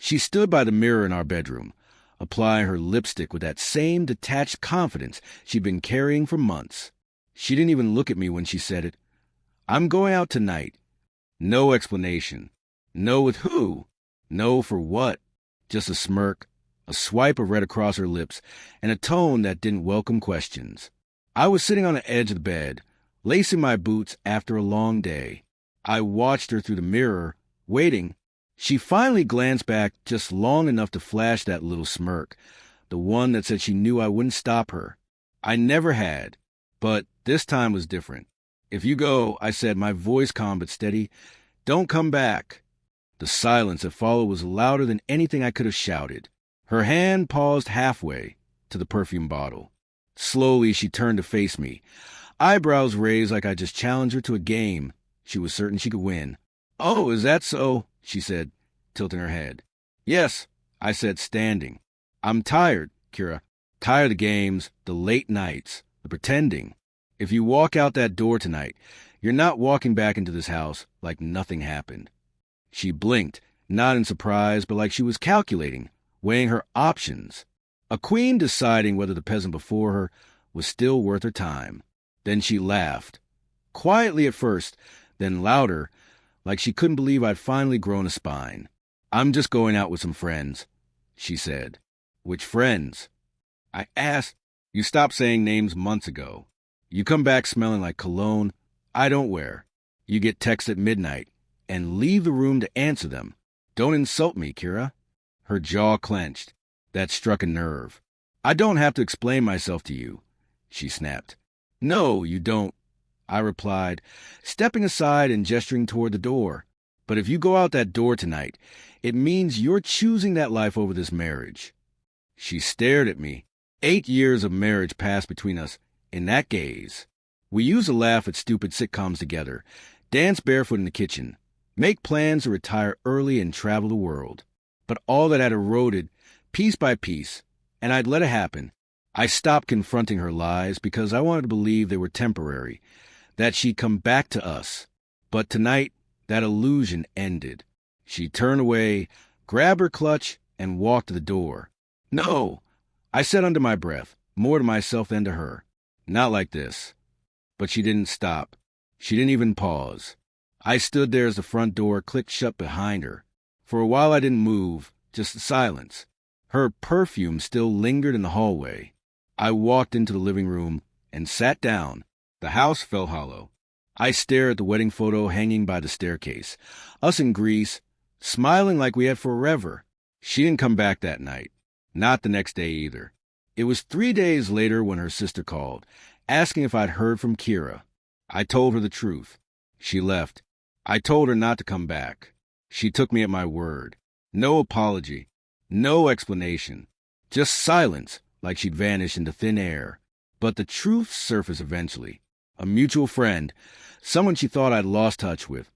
She stood by the mirror in our bedroom, applying her lipstick with that same detached confidence she'd been carrying for months. She didn't even look at me when she said it. "I'm going out tonight." No explanation. No with who? No for what? Just a smirk, a swipe of red across her lips, and a tone that didn't welcome questions. I was sitting on the edge of the bed, lacing my boots after a long day. I watched her through the mirror, waiting. She finally glanced back just long enough to flash that little smirk, the one that said she knew I wouldn't stop her. I never had, but this time was different. "If you go," I said, my voice calm but steady, "don't come back." The silence that followed was louder than anything I could have shouted. Her hand paused halfway to the perfume bottle. Slowly, she turned to face me, eyebrows raised like I just challenged her to a game she was certain she could win. "Oh, is that so?" she said, tilting her head. "Yes," I said, standing. "I'm tired, Kira. Tired of the games, the late nights, the pretending. If you walk out that door tonight, you're not walking back into this house like nothing happened." She blinked, not in surprise, but like she was calculating, weighing her options. A queen deciding whether the peasant before her was still worth her time. Then she laughed. Quietly at first, then louder, like she couldn't believe I'd finally grown a spine. "I'm just going out with some friends," she said. "Which friends?" I asked. "You stopped saying names months ago. You come back smelling like cologne I don't wear. You get texts at midnight and leave the room to answer them. Don't insult me, Kira." Her jaw clenched. That struck a nerve. "I don't have to explain myself to you," she snapped. "No, you don't," I replied, stepping aside and gesturing toward the door. "But if you go out that door tonight, it means you're choosing that life over this marriage." She stared at me. 8 years of marriage passed between us in that gaze. We used to laugh at stupid sitcoms together, dance barefoot in the kitchen, make plans to retire early and travel the world. But all that had eroded piece by piece, and I'd let it happen. I stopped confronting her lies because I wanted to believe they were temporary, that she'd come back to us. But tonight, that illusion ended. She turned away, grabbed her clutch, and walked to the door. "No," I said under my breath, more to myself than to her. "Not like this." But she didn't stop. She didn't even pause. I stood there as the front door clicked shut behind her. For a while I didn't move, just silence. Her perfume still lingered in the hallway. I walked into the living room and sat down. The house felt hollow. I stared at the wedding photo hanging by the staircase. Us in Greece, smiling like we had forever. She didn't come back that night. Not the next day either. It was 3 days later when her sister called, asking if I'd heard from Kira. I told her the truth. She left. I told her not to come back. She took me at my word. No apology. No explanation. Just silence, like she'd vanished into thin air. But the truth surfaced eventually. A mutual friend, someone she thought I'd lost touch with,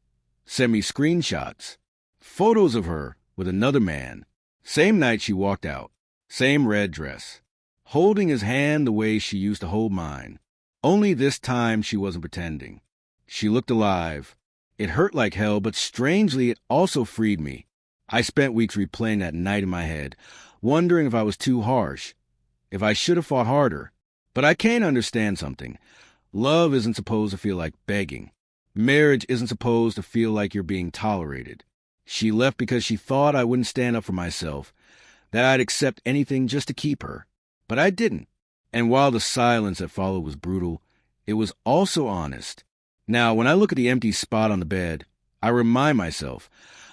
sent me screenshots. Photos of her with another man. Same night she walked out. Same red dress. Holding his hand the way she used to hold mine. Only this time she wasn't pretending. She looked alive. It hurt like hell, but strangely it also freed me. I spent weeks replaying that night in my head, wondering if I was too harsh, if I should have fought harder. But I can't understand something. Love isn't supposed to feel like begging. Marriage isn't supposed to feel like you're being tolerated. She left because she thought I wouldn't stand up for myself, that I'd accept anything just to keep her. But I didn't. And while the silence that followed was brutal, it was also honest. Now, when I look at the empty spot on the bed, I remind myself,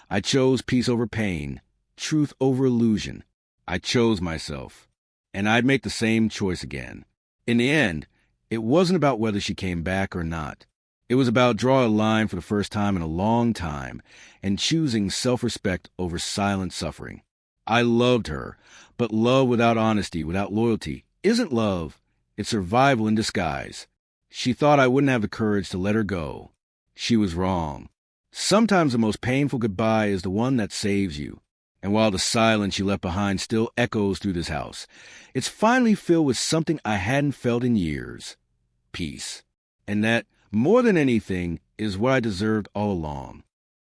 I chose peace over pain, truth over illusion. I chose myself, and I'd make the same choice again. In the end, it wasn't about whether she came back or not. It was about drawing a line for the first time in a long time and choosing self-respect over silent suffering. I loved her, but love without honesty, without loyalty, isn't love. It's survival in disguise. She thought I wouldn't have the courage to let her go. She was wrong. Sometimes the most painful goodbye is the one that saves you. And while the silence she left behind still echoes through this house, it's finally filled with something I hadn't felt in years. Peace. And that, more than anything, is what I deserved all along.